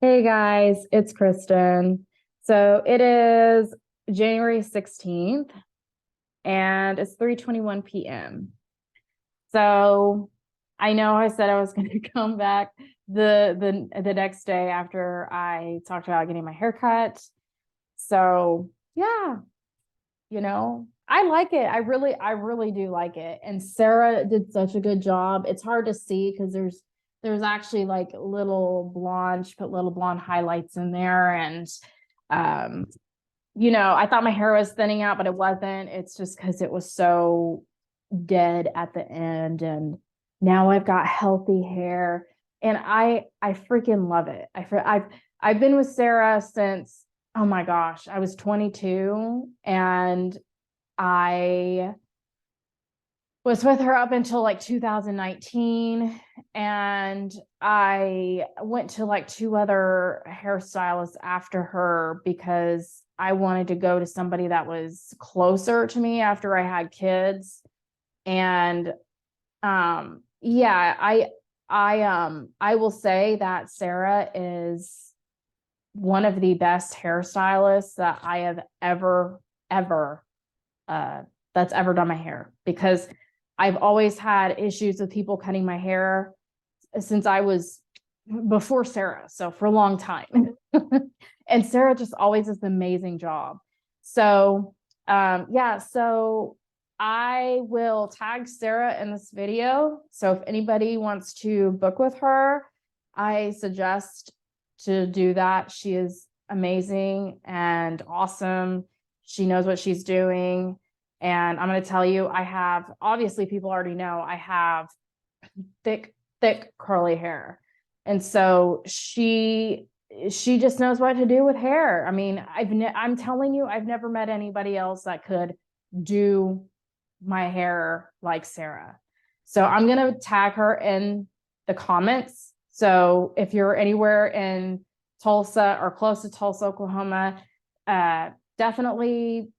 Hey guys, it's Kristen. So it is January 16th and it's 3:21 p.m. So I know I said I was going to come back the next day after I talked about getting my hair cut. So yeah, I like it. I really do like it. And Sarah did such a good job. It's hard to see because there's actually like little blonde, she put little blonde highlights in there. And um, I thought my hair was thinning out, but it wasn't. It's just because it was so dead at the end. And now I've got healthy hair. And I freaking love it. I've been with Sarah since, oh my gosh, I was 22 and I was with her up until like 2019. And I went to like two other hairstylists after her because I wanted to go to somebody that was closer to me after I had kids. And yeah, I will say that Sarah is one of the best hairstylists that I have ever uh, that's ever done my hair, because I've always had issues with people cutting my hair since I was before Sarah, so for a long time. And Sarah just always does an amazing job. So yeah, so I will tag Sarah in this video. So if anybody wants to book with her, I suggest to do that. She is amazing and awesome. She knows what she's doing. And I'm going to tell you, I have, obviously people already know, I have thick curly hair. And so she just knows what to do with hair. I mean, I'm telling you, I've never met anybody else that could do my hair like Sarah. So I'm going to tag her in the comments. So if you're anywhere in Tulsa or close to Tulsa, Oklahoma, definitely,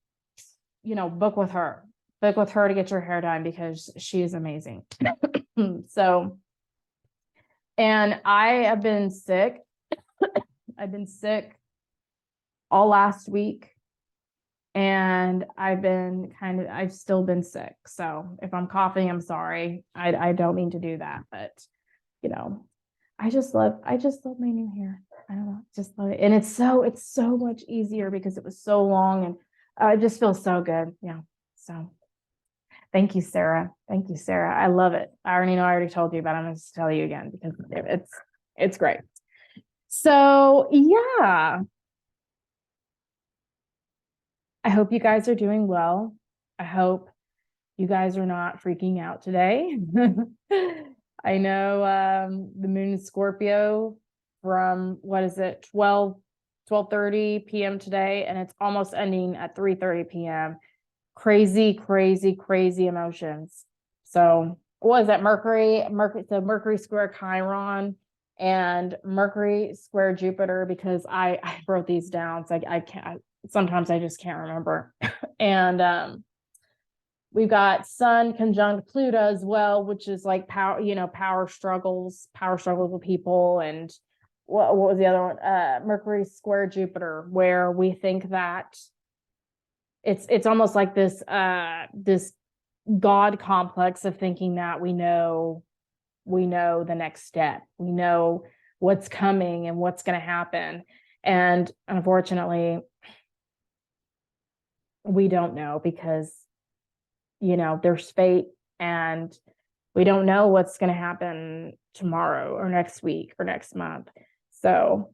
book with her. Book with her to get your hair done because she is amazing. So, and I have been sick. I've been sick all last week. And I've still been sick. So if I'm coughing, I'm sorry. I don't mean to do that, but you know, I just love my new hair. I don't know, just love it. And it's so much easier because it was so long and it just feels so good. Yeah. So thank you, Sarah. Thank you, Sarah. I love it. I already told you, but I'm going to tell you again because it's great. So yeah, I hope you guys are doing well. I hope you guys are not freaking out today. I know the moon is Scorpio from, what is it, 12:30 p.m. today, and it's almost ending at 3:30 p.m. Crazy emotions. So what is that? So Mercury square Chiron and Mercury square Jupiter, because I wrote these down. So I can't, sometimes I just can't remember. And we've got Sun conjunct Pluto as well, which is like power struggles with people. And what was the other one? Mercury square Jupiter, where we think that it's almost like this God complex of thinking that we know the next step. We know what's coming and what's going to happen. And unfortunately, we don't know because, there's fate and we don't know what's going to happen tomorrow or next week or next month. So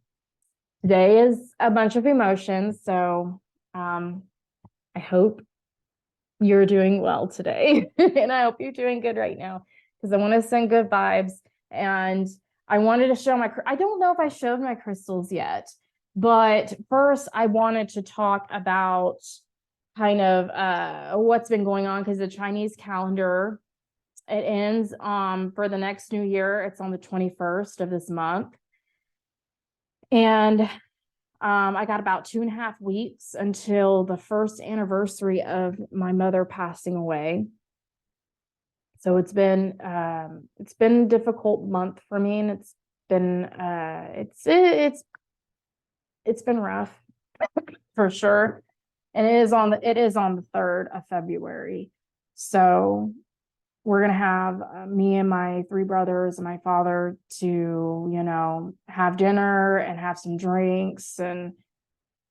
today is a bunch of emotions. So I hope you're doing well today. And I hope you're doing good right now because I want to send good vibes. And I wanted to show I don't know if I showed my crystals yet, but first I wanted to talk about kind of what's been going on, because the Chinese calendar, it ends for the next new year. It's on the 21st of this month. And I got about 2.5 weeks until the first anniversary of my mother passing away. So it's been a difficult month for me, and it's been it's been rough for sure. And it is on the 3rd of February. So we're going to have me and my 3 brothers and my father to, have dinner and have some drinks, and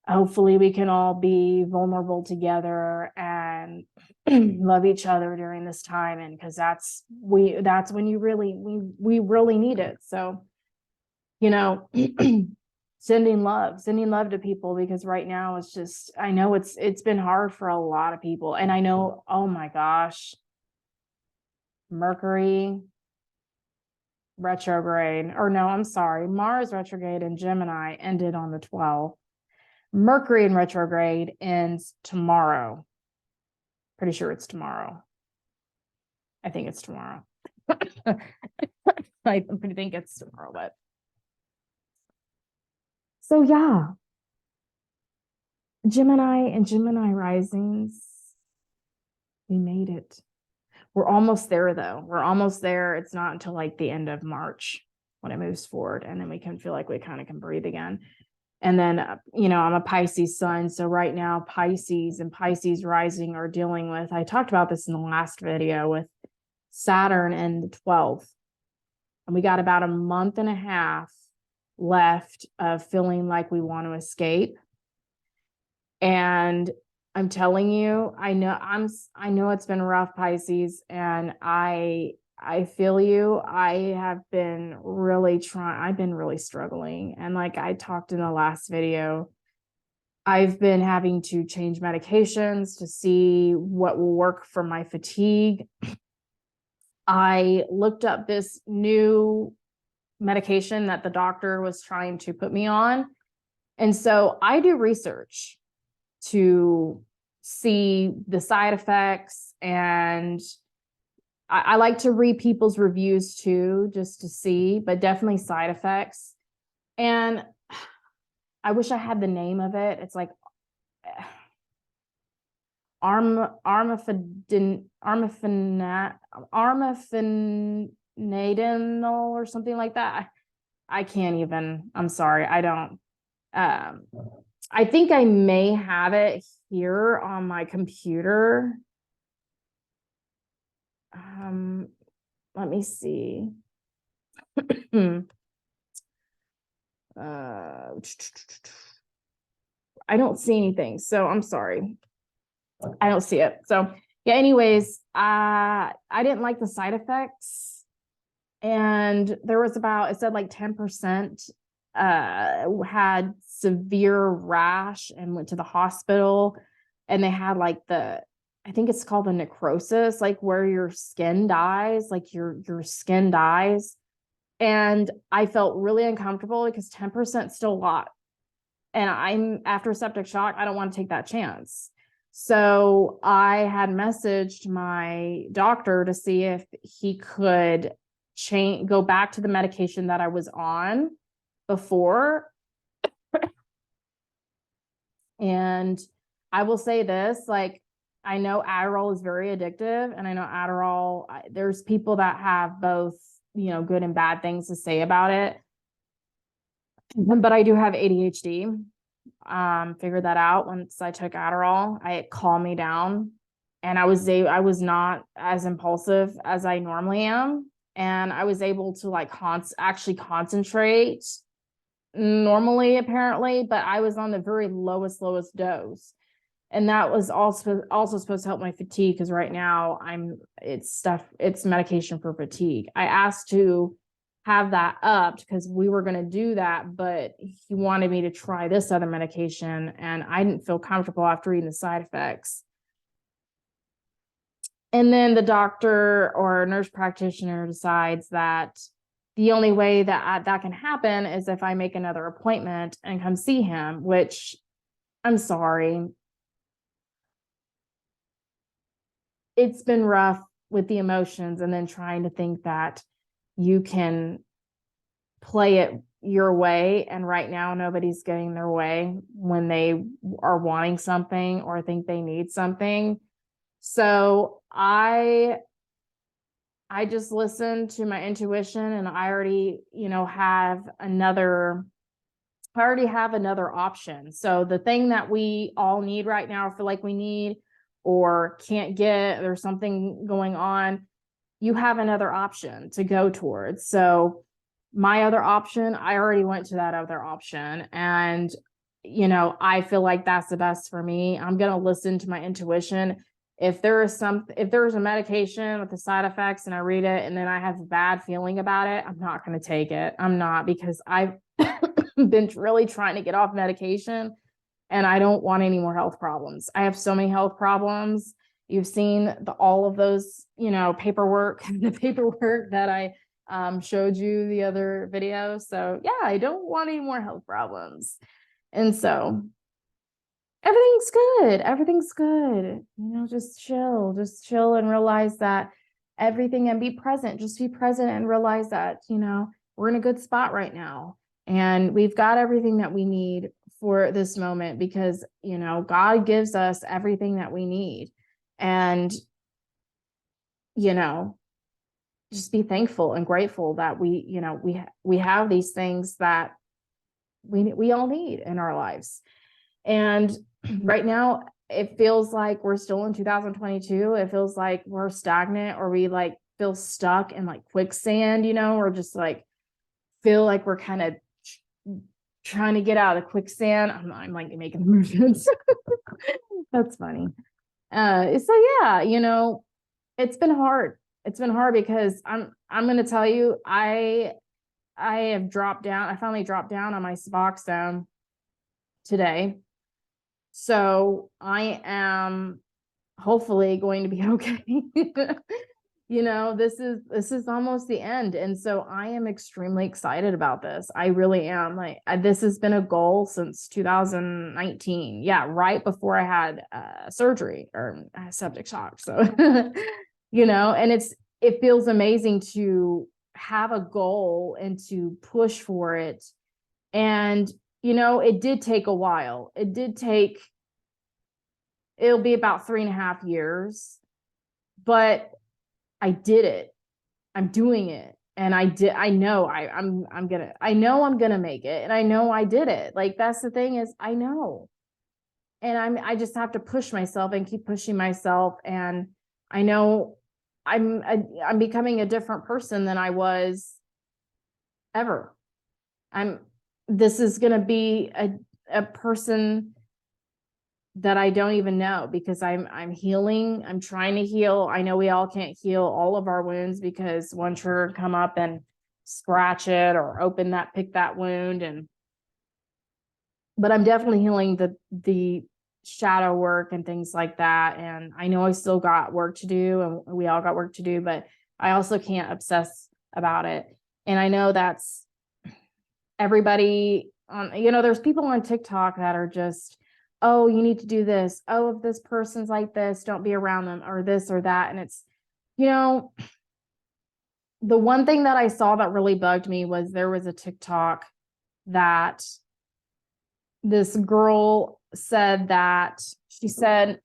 hopefully we can all be vulnerable together and love each other during this time. And because that's when we really need it. So, sending love to people, because right now it's just, I know it's been hard for a lot of people. And I know, oh my gosh, Mercury retrograde, or no, I'm sorry, Mars retrograde and Gemini ended on the 12th. Mercury in retrograde ends tomorrow. Pretty sure it's tomorrow. I think it's tomorrow. I think it's tomorrow, but so yeah. Gemini and Gemini risings, we made it. We're almost there though. We're almost there. It's not until like the end of March when it moves forward, and then we can feel like we kind of can breathe again. And then, I'm a Pisces sun. So right now, Pisces and Pisces rising are dealing with, I talked about this in the last video, with Saturn and the 12th. And we got about a month and a half left of feeling like we want to escape. And I'm telling you, I know it's been rough, Pisces, and I feel you. I've been really struggling. And like I talked in the last video, I've been having to change medications to see what will work for my fatigue. I looked up this new medication that the doctor was trying to put me on. And so I do research to see the side effects, and I like to read people's reviews too, just to see, but definitely side effects. And I wish I had the name of it. It's like armafenadinol or something like that. I can't even, I'm sorry. I don't, I think I may have it here on my computer. Let me see. I don't see anything, so I'm sorry. I don't see it. So yeah, anyways, I didn't like the side effects. And there was about, it said like 10% had severe rash and went to the hospital, and they had like I think it's called the necrosis, like where your skin dies, like your skin dies. And I felt really uncomfortable because 10% is still a lot. And I'm after septic shock, I don't want to take that chance. So I had messaged my doctor to see if he could go back to the medication that I was on before. And I will say this, like, I know Adderall is very addictive, and I know Adderall, there's people that have both, good and bad things to say about it. But I do have ADHD. Figured that out once I took Adderall. It calmed me down, and I was not as impulsive as I normally am. And I was able to like actually concentrate normally, apparently, but I was on the very lowest dose. And that was also supposed to help my fatigue, because right now it's medication for fatigue. I asked to have that upped because we were going to do that, but he wanted me to try this other medication, and I didn't feel comfortable after reading the side effects. And then the doctor or nurse practitioner decides that the only way that can happen is if I make another appointment and come see him, which I'm sorry. It's been rough with the emotions, and then trying to think that you can play it your way. And right now, nobody's getting their way when they are wanting something or think they need something. So I just listened to my intuition, and I already, have another I already have another option. So the thing that we all need right now, feel like we need or can't get, there's something going on, you have another option to go towards. So my other option, I already went to that other option. And, I feel like that's the best for me. I'm going to listen to my intuition. If there's a medication with the side effects and I read it and then I have a bad feeling about it, I'm not going to take it. I'm not, because I've been really trying to get off medication and I don't want any more health problems. I have so many health problems. You've seen all of those, paperwork, the paperwork that I showed you the other video. So yeah, I don't want any more health problems. And so everything's good. Everything's good. Just chill and realize that everything, and be present. Just be present and realize that, we're in a good spot right now. And we've got everything that we need for this moment because, God gives us everything that we need. And, just be thankful and grateful that we have these things that we all need in our lives. And right now, it feels like we're still in 2022. It feels like we're stagnant, or we feel stuck in quicksand, or just feel like we're kind of trying to get out of the quicksand. I'm making movements. That's funny. So yeah, it's been hard. It's been hard because I'm going to tell you, I have dropped down. I finally dropped down on my Suboxone today. So I am hopefully going to be okay. This is almost the end. And so I am extremely excited about this. I really am. This has been a goal since 2019. Yeah, right before I had surgery or septic shock. So, and it feels amazing to have a goal and to push for it. And it did take a while. It'll be about 3.5 years, but I did it. I'm doing it. And I know I'm gonna make it. And I know I did it. That's the thing, is I know. And I just have to push myself and keep pushing myself. And I know I'm becoming a different person than I was ever. This is going to be a person that I don't even know, because I'm healing. I'm trying to heal. I know we all can't heal all of our wounds, because one trigger come up and scratch it or pick that wound. But I'm definitely healing the shadow work and things like that. And I know I still got work to do, and we all got work to do, but I also can't obsess about it. And I know that's everybody on, there's people on TikTok that are just, oh, you need to do this. Oh, if this person's like this, don't be around them, or this or that. And it's, the one thing that I saw that really bugged me was there was a TikTok that this girl said that she said,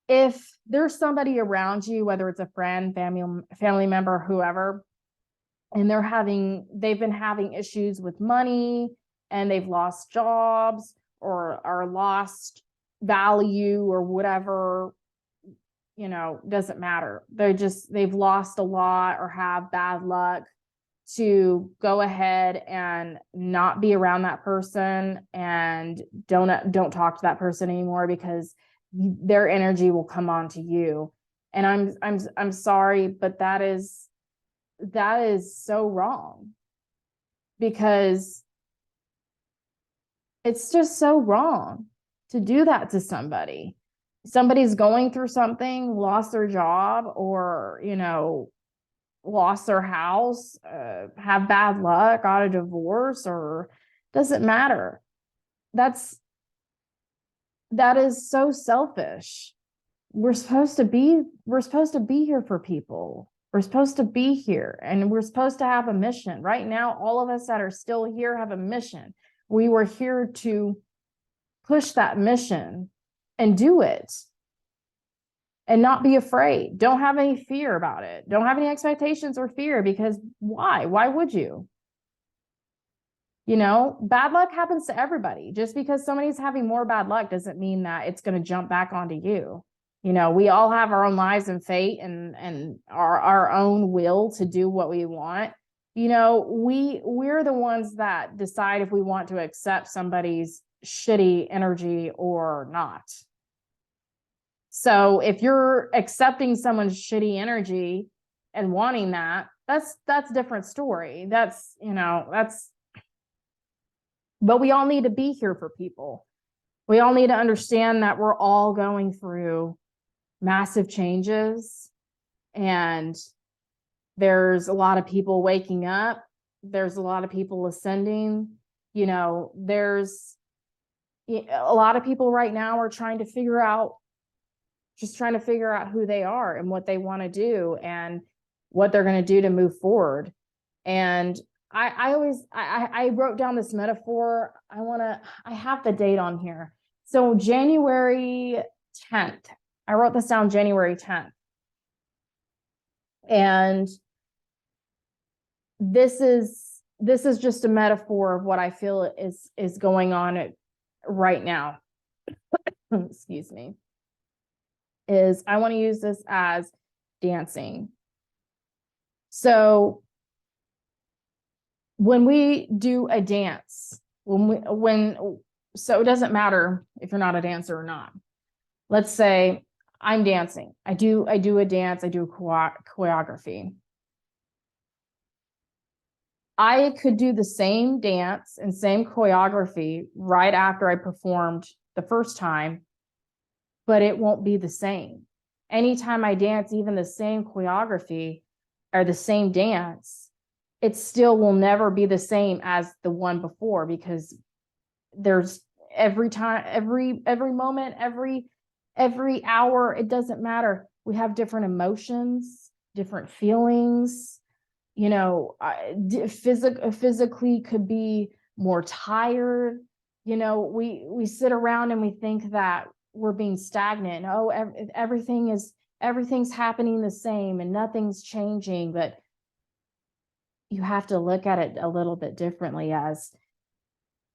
if there's somebody around you, whether it's a friend, family member, whoever, and they've been having issues with money, and they've lost jobs or lost value or whatever, doesn't matter. They've lost a lot or have bad luck, to go ahead and not be around that person, and don't talk to that person anymore, because their energy will come on to you. And I'm sorry, but that is so wrong, because it's just so wrong to do that to somebody. Somebody's going through something, lost their job, or, lost their house, have bad luck, got a divorce, or doesn't matter. That is so selfish. We're supposed to be here for people. We're supposed to be here, and we're supposed to have a mission. Right now, all of us that are still here have a mission. We were here to push that mission and do it. and not be afraid. Don't have any fear about it. Don't have any expectations or fear, because why? Why would you? You know, bad luck happens to everybody. Just because somebody's having more bad luck doesn't mean that it's going to jump back onto you. You know, we all have our own lives and fate and our own will to do what we want. You know, we're the ones that decide if we want to accept somebody's shitty energy or not. So if you're accepting someone's shitty energy and wanting that, that's a different story. That's, you know, that's, but we all need to be here for people. We all need to understand that we're all going through massive changes, and there's a lot of people waking up. There's a lot of people ascending. You know, there's a lot of people right now are trying to figure out who they are and what they want to do and what they're going to do to move forward. And I wrote down this metaphor. I have the date on here. So January 10th, I wrote this down January 10th. And this is just a metaphor of what I feel is going on right now. Excuse me. Is I want to use this as dancing. So when we do a dance, so it doesn't matter if you're not a dancer or not. Let's say I'm dancing. I do a dance, I do a choreography. I could do the same dance and same choreography right after I performed the first time, but it won't be the same. Anytime I dance, even the same choreography or the same dance, it still will never be the same as the one before, because there's every time, every moment, every hour, it doesn't matter. We have different emotions, different feelings. You know, physically could be more tired. You know, we sit around and we think that we're being stagnant. Oh, everything's happening the same and nothing's changing. But you have to look at it a little bit differently, as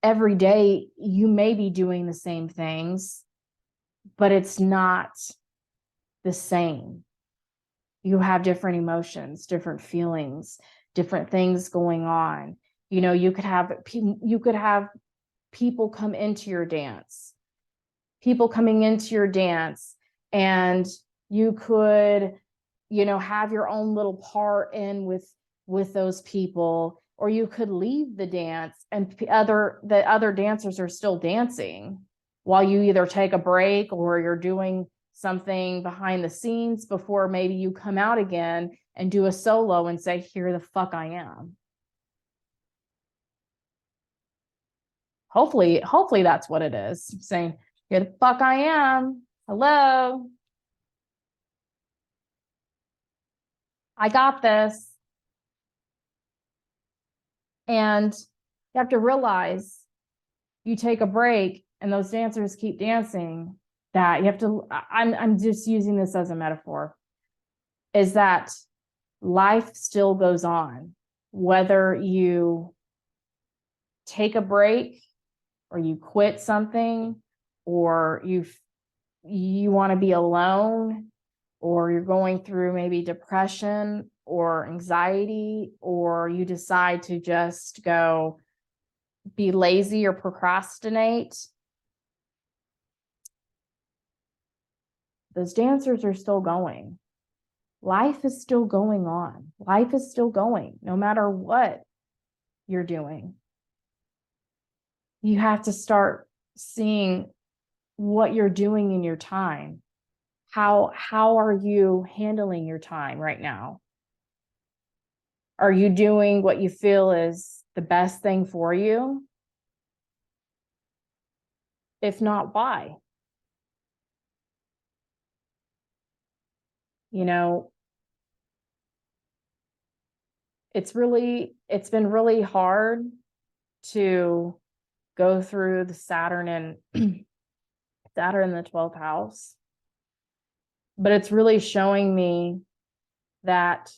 every day you may be doing the same things, but it's not the same. You have different emotions, different feelings, different things going on. You know, you could have people come into your dance, people coming into your dance, and you could, you know, have your own little part in with those people, or you could leave the dance and the other dancers are still dancing while you either take a break or you're doing something behind the scenes before maybe you come out again and do a solo and say, here the fuck I am. Hopefully that's what it is. Saying, here the fuck I am. Hello. I got this. And you have to realize, you take a break and those dancers keep dancing, that you have to, I'm just using this as a metaphor, is that life still goes on, whether you take a break or you quit something, or you want to be alone, or you're going through maybe depression or anxiety, or you decide to just go be lazy or procrastinate. Those dancers are still going. Life is still going on. Life is still going, no matter what you're doing. You have to start seeing what you're doing in your time. How are you handling your time right now? Are you doing what you feel is the best thing for you? If not, why? You know, it's been really hard to go through the Saturn and Saturn in the 12th house. but it's really showing me that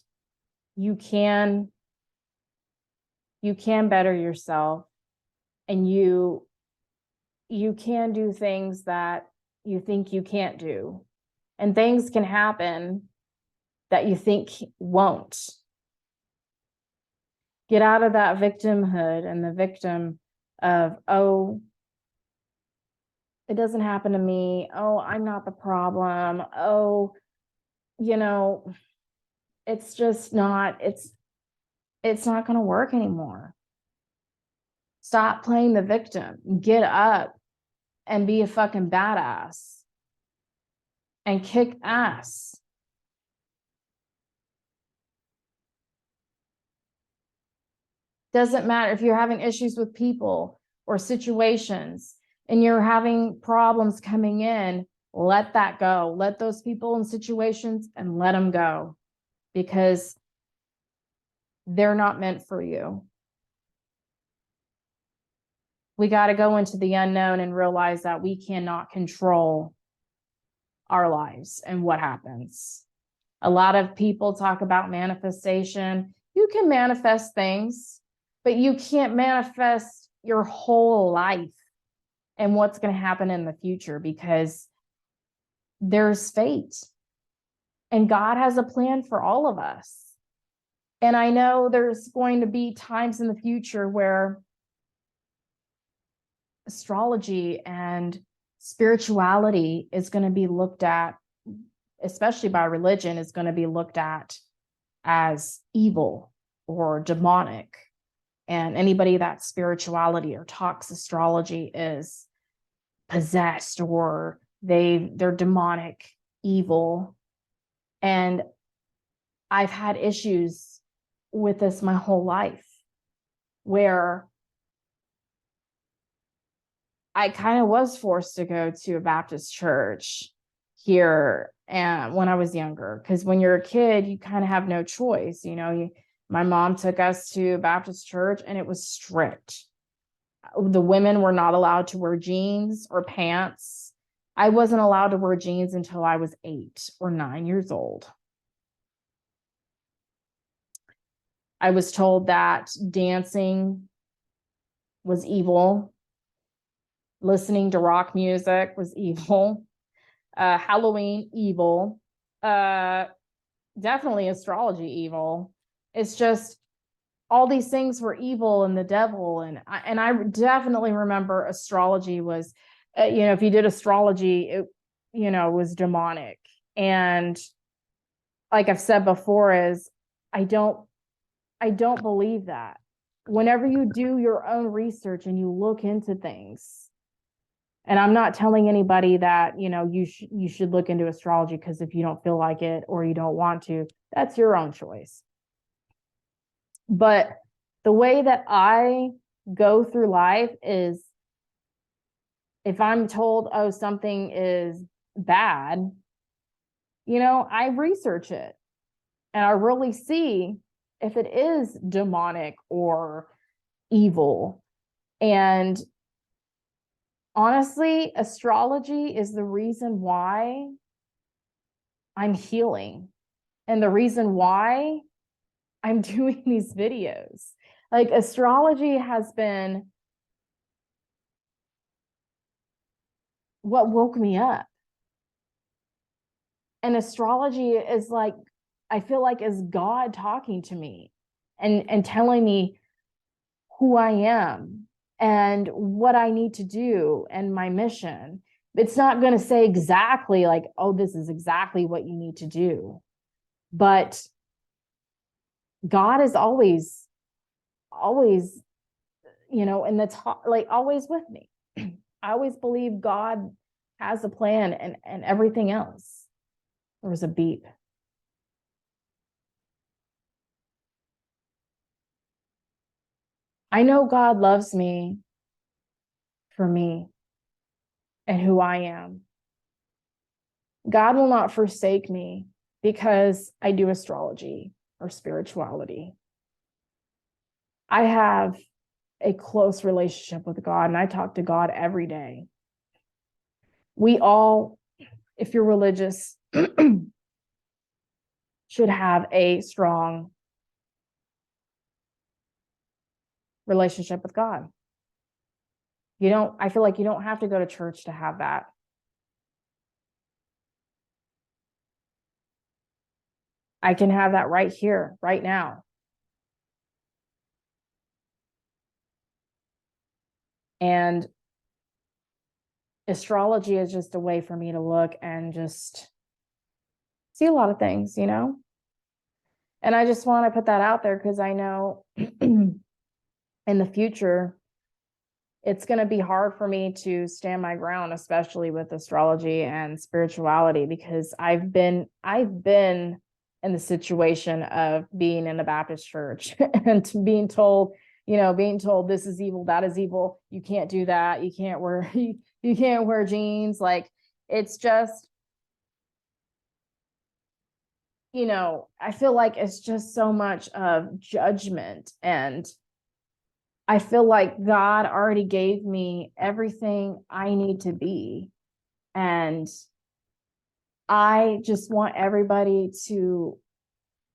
you can better yourself, and you can do things that you think you can't do, and things can happen that you think won't. Get out of that victimhood and the victim of, oh, it doesn't happen to me. Oh, I'm not the problem. Oh, it's just not, it's not going to work anymore. Stop playing the victim. Get up and be a fucking badass and kick ass. Doesn't matter if you're having issues with people or situations and you're having problems coming in, let that go. Let those people and situations and let them go, because they're not meant for you. We got to go into the unknown and realize that we cannot control our lives and what happens. A lot of people talk about manifestation. You can manifest things, but you can't manifest your whole life and what's going to happen in the future, because there's fate and God has a plan for all of us. And I know there's going to be times in the future where astrology and spirituality is going to be looked at, especially by religion, is going to be looked at as evil or demonic. And anybody that spirituality or talks astrology is possessed, or they're demonic, evil. And I've had issues with this my whole life, where I kind of was forced to go to a Baptist church here and when I was younger, because when you're a kid, you kind of have no choice. My mom took us to a Baptist church and it was strict. The women were not allowed to wear jeans or pants. I wasn't allowed to wear jeans until I was 8 or 9 years old. I was told that dancing was evil. Listening to rock music was evil. Halloween, evil. Definitely astrology, evil. It's just all these things were evil and the devil. And I definitely remember astrology was, if you did astrology, it, was demonic. And like I've said before, I don't believe that. Whenever you do your own research and you look into things, and I'm not telling anybody that, you should look into astrology, because if you don't feel like it or you don't want to, that's your own choice. But the way that I go through life is, if I'm told, oh, something is bad, I research it and I really see if it is demonic or evil. And honestly, astrology is the reason why I'm healing and the reason why I'm doing these videos. Like, astrology has been what woke me up. And astrology is like, I feel like, is God talking to me and telling me who I am and what I need to do and my mission. It's not going to say exactly like, oh, this is exactly what you need to do. But God is always, in the top, like, always with me. I always believe God has a plan and everything else. There was a beep. I know God loves me for me and who I am. God will not forsake me because I do astrology or spirituality. I have a close relationship with God, and I talk to God every day. We all if you're religious, should have a strong relationship with God. I feel like you don't have to go to church to have that. I can have that right here, right now. And astrology is just a way for me to look and just see a lot of things, And I just want to put that out there because I know in the future, it's going to be hard for me to stand my ground, especially with astrology and spirituality, because I've been in the situation of being in a Baptist church and being told, this is evil, that is evil. You can't do that. You can't wear jeans. Like, it's just, I feel like it's just so much of judgment, and I feel like God already gave me everything I need to be. And I just want everybody to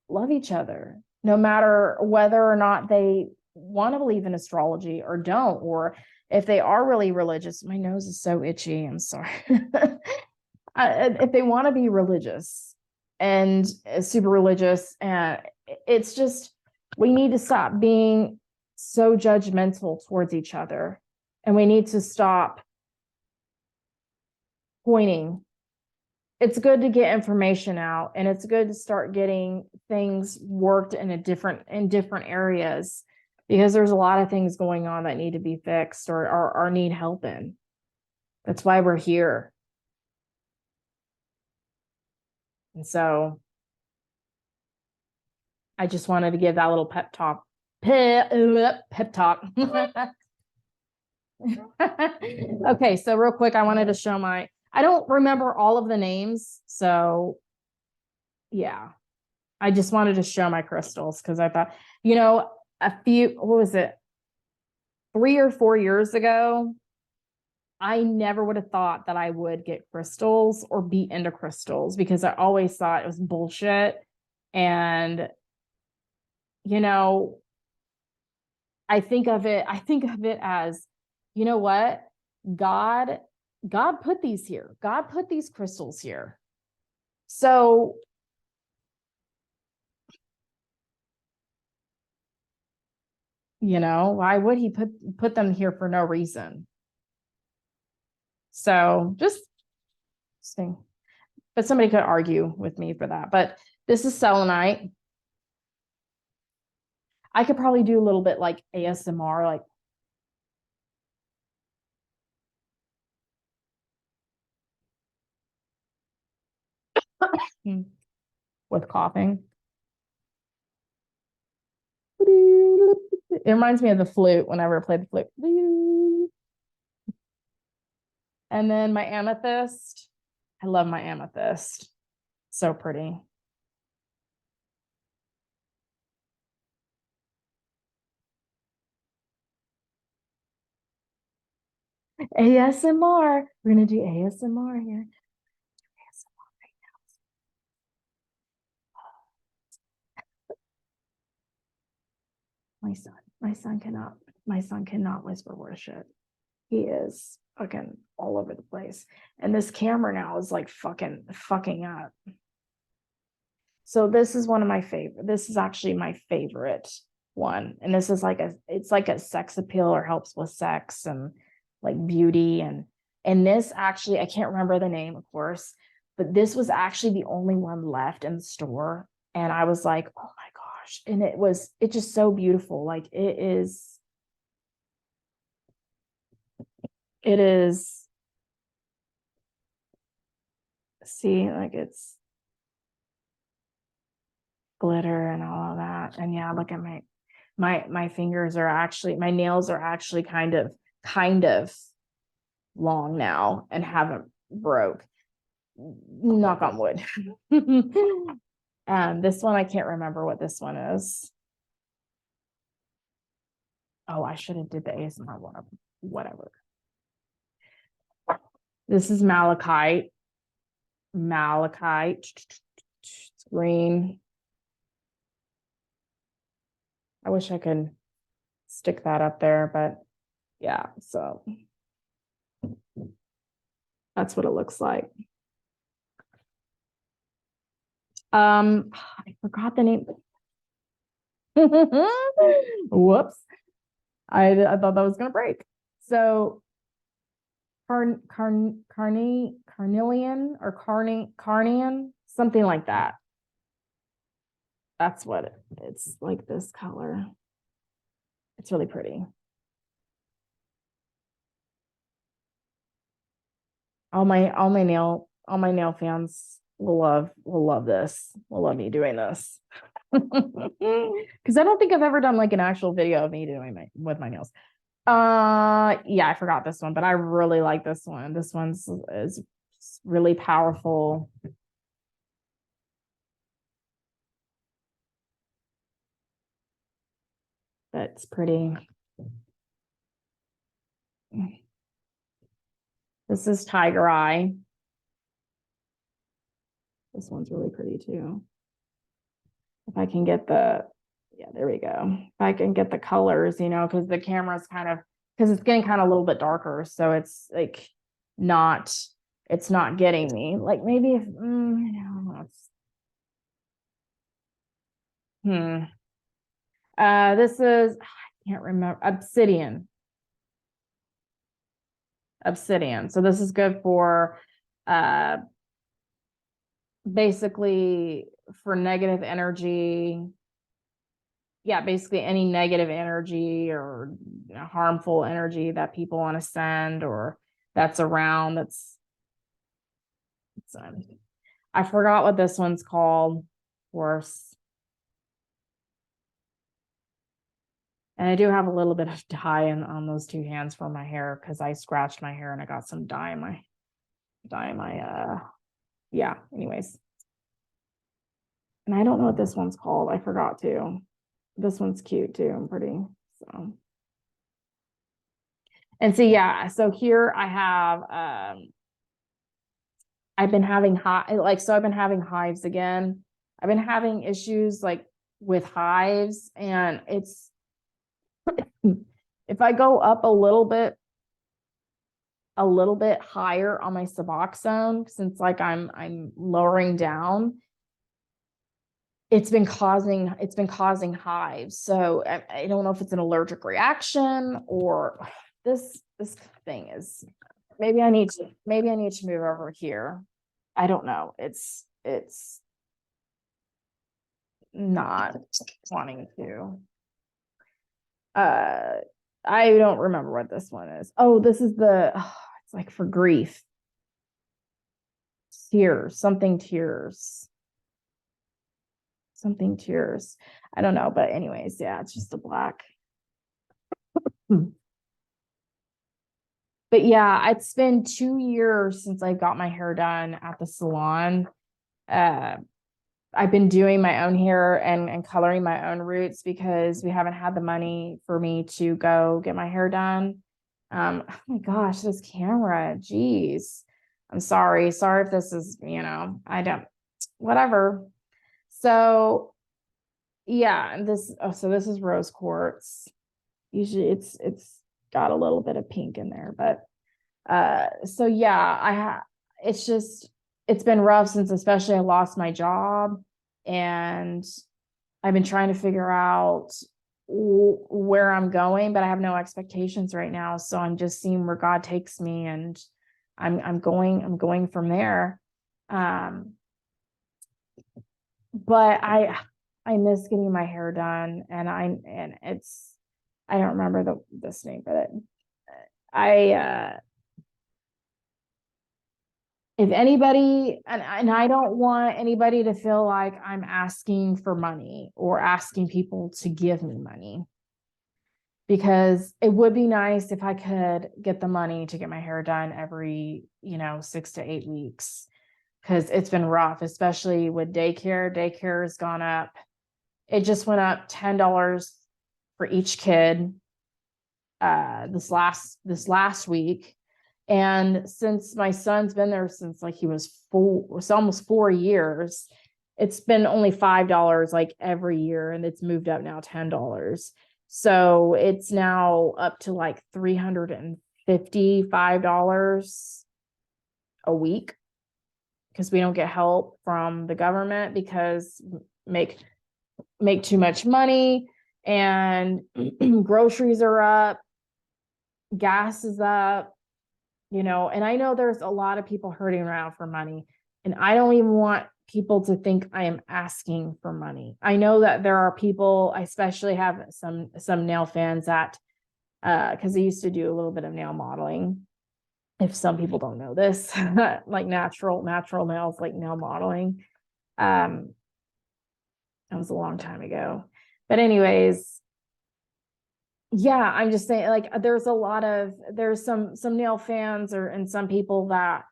love each other, no matter whether or not they want to believe in astrology or don't, or if they are really religious. My nose is so itchy. I'm sorry. If they want to be religious and super religious, and it's just, we need to stop being so judgmental towards each other, and we need to stop pointing. It's good to get information out, and it's good to start getting things worked in different areas, because there's a lot of things going on that need to be fixed or need help in. That's why we're here. And so I just wanted to give that little pep talk. Pep talk. Okay, so real quick, I wanted to show I don't remember all of the names, so yeah. I just wanted to show my crystals because I thought, what was it? 3 or 4 years ago, I never would have thought that I would get crystals or be into crystals, because I always thought it was bullshit. And, I think of it as, you know what? God put these here. God put these crystals here. So why would he put them here for no reason? So just interesting. But somebody could argue with me for that. But this is selenite. I could probably do a little bit like ASMR, like with coughing. It reminds me of the flute whenever I play the flute. And then my amethyst. I love my amethyst. So pretty. ASMR. We're going to do ASMR here. My son cannot whisper worship. He is fucking all over the place. And this camera now is like fucking up. So this is one of my favorite. This is actually my favorite one. And this is it's like a sex appeal, or helps with sex and like beauty. And this actually, I can't remember the name, of course, but this was actually the only one left in the store. And I was like, oh my gosh. And it's just so beautiful. Like it is, see, like it's glitter and all of that. And yeah, look at my fingers are actually, my nails are actually kind of long now and haven't broke. Knock on wood. This one, I can't remember what this one is. Oh, I should have did the ASMR one. Whatever. This is malachite. malachite. It's green. I wish I could stick that up there, but yeah, so that's what it looks like. I forgot the name. Whoops. I thought that was gonna break. So carnelian or carnian, something like that. That's what it's like, this color. It's really pretty. All my nail fans will love this. Will love me doing this. Because I don't think I've ever done like an actual video of me doing with my nails. Yeah, I forgot this one, but I really like this one. This one's is really powerful. That's pretty. This is Tiger Eye. This one's really pretty too. If I can get the, yeah, there we go. If I can get the colors, because the camera's because it's getting kind of a little bit darker. So it's like it's not getting me. Like maybe if, this is, I can't remember, Obsidian. So this is good for, basically for negative energy. Yeah, basically any negative energy or harmful energy that people want to send or that's around. I forgot what this one's called, of course. And I do have a little bit of dye on those two hands for my hair because I scratched my hair and I got some dye in my yeah, anyways. And I don't know what this one's called. I forgot to. This one's cute too and pretty. So. And so, yeah, so here I have, I've been having I've been having hives again. I've been having issues like with hives, and it's, if I go up a little bit higher on my Suboxone, since like I'm lowering down, it's been causing hives. So I don't know if it's an allergic reaction or this thing is, maybe I need to move over here. I don't know. It's not wanting to. I don't remember what this one is. Oh, this is it's like for grief. Tears. I don't know, but anyways, yeah, it's just a black. But yeah, it's been 2 years since I got my hair done at the salon. I've been doing my own hair and coloring my own roots because we haven't had the money for me to go get my hair done. Oh my gosh, this camera, geez. I'm sorry if this is, I don't, whatever. So yeah, so this is rose quartz. Usually it's got a little bit of pink in there, but so yeah, it's been rough since especially I lost my job, and I've been trying to figure out where I'm going, but I have no expectations right now. So I'm just seeing where God takes me, and I'm going from there. But I miss getting my hair done, and I don't remember this name, but if anybody, and I don't want anybody to feel like I'm asking for money or asking people to give me money, because it would be nice if I could get the money to get my hair done every 6 to 8 weeks, because it's been rough, especially with daycare. Daycare has gone up. It just went up $10 for each kid this last week. And since my son's been there since like he was 4, it's almost 4 years, it's been only $5 like every year, and it's moved up now $10. So it's now up to like $355 a week, because we don't get help from the government because make too much money, and groceries are up, gas is up, and I know there's a lot of people hurting around for money, and I don't even want people to think I am asking for money. I know that there are people, I especially have some nail fans that, because I used to do a little bit of nail modeling. If some people don't know this, like natural nails, like nail modeling. That was a long time ago. But anyways, yeah, I'm just saying, like, there's some nail fans and some people that,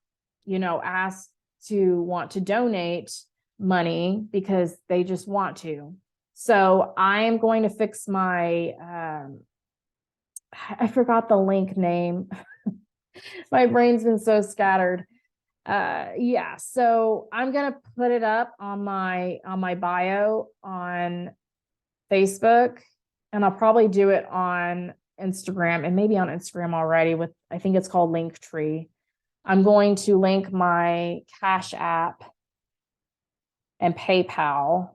ask to want to donate money because they just want to. So I am going to fix my, I forgot the link name. My brain's been so scattered. Yeah, so I'm gonna put it up on my bio on Facebook, and I'll probably do it on Instagram, and maybe on Instagram already with, I think it's called Linktree. I'm going to link my Cash App and PayPal.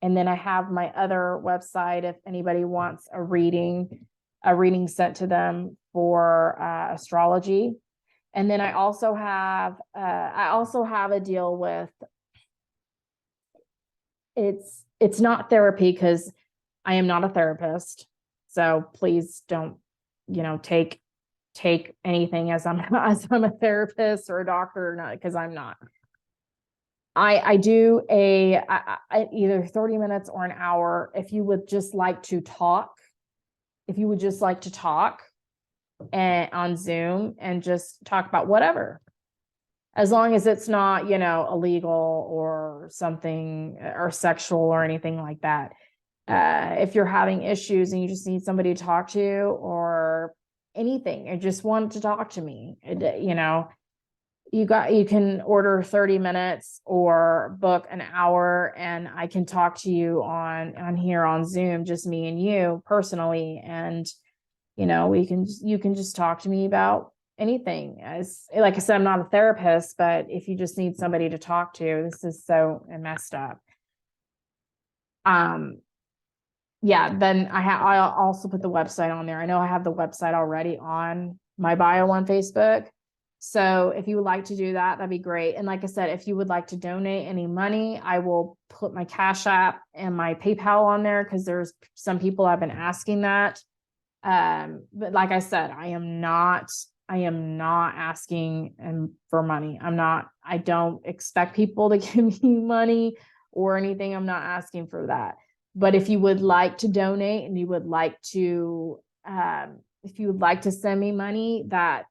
And then I have my other website if anybody wants a reading sent to them for astrology. And then I also have a deal with, it's not therapy because I am not a therapist. So please don't, take anything as I'm a therapist or a doctor or not, because I'm not. I do either 30 minutes or an hour if you would just like to talk. If you would just like to talk and on Zoom and just talk about whatever, as long as it's not, illegal or something, or sexual or anything like that. If you're having issues and you just need somebody to talk to, or anything, or just want to talk to me, you can order 30 minutes or book an hour, and I can talk to you on here on Zoom, just me and you personally. And, you can just talk to me about anything. As like I said, I'm not a therapist, but if you just need somebody to talk to, this is so messed up. Yeah, then I'll also put the website on there. I know I have the website already on my bio on Facebook. So if you would like to do that, that'd be great. And like I said, if you would like to donate any money, I will put my Cash App and my PayPal on there, because there's some people have been asking that. But like I said, I am not asking for money. I don't expect people to give me money or anything. I'm not asking for that. But if you would like to donate and you would like to, if you would like to send me money, that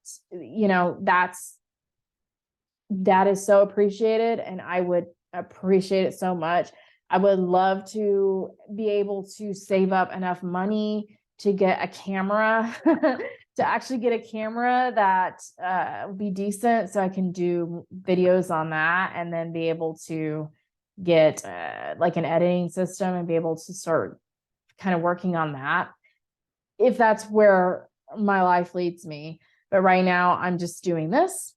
is so appreciated, and I would appreciate it so much. I would love to be able to save up enough money to get a camera, to actually get a camera that would be decent, so I can do videos on that, and then be able to get like an editing system and be able to start kind of working on that, if that's where my life leads me. But right now I'm just doing this.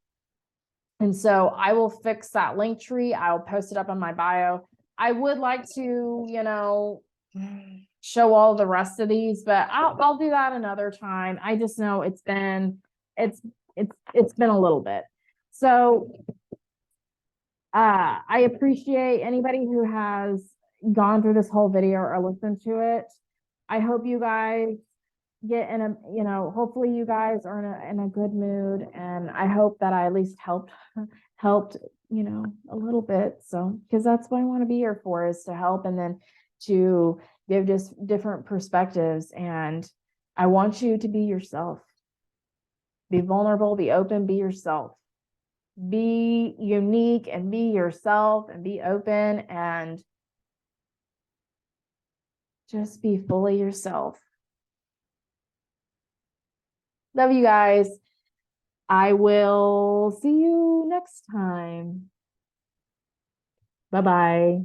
And so I will fix that Linktree. I'll post it up on my bio. I would like to, show all the rest of these, but I'll do that another time. I just know it's been a little bit. So I appreciate anybody who has gone through this whole video or listened to it. I hope you guys get in a, hopefully you guys are in a good mood, and I hope that I at least helped, a little bit. So, because that's what I want to be here for, is to help, and then to give just different perspectives. And I want you to be yourself, be vulnerable, be open, be yourself, be unique, and be yourself, and be open, and just be fully yourself. Love you guys. I will see you next time. Bye-bye.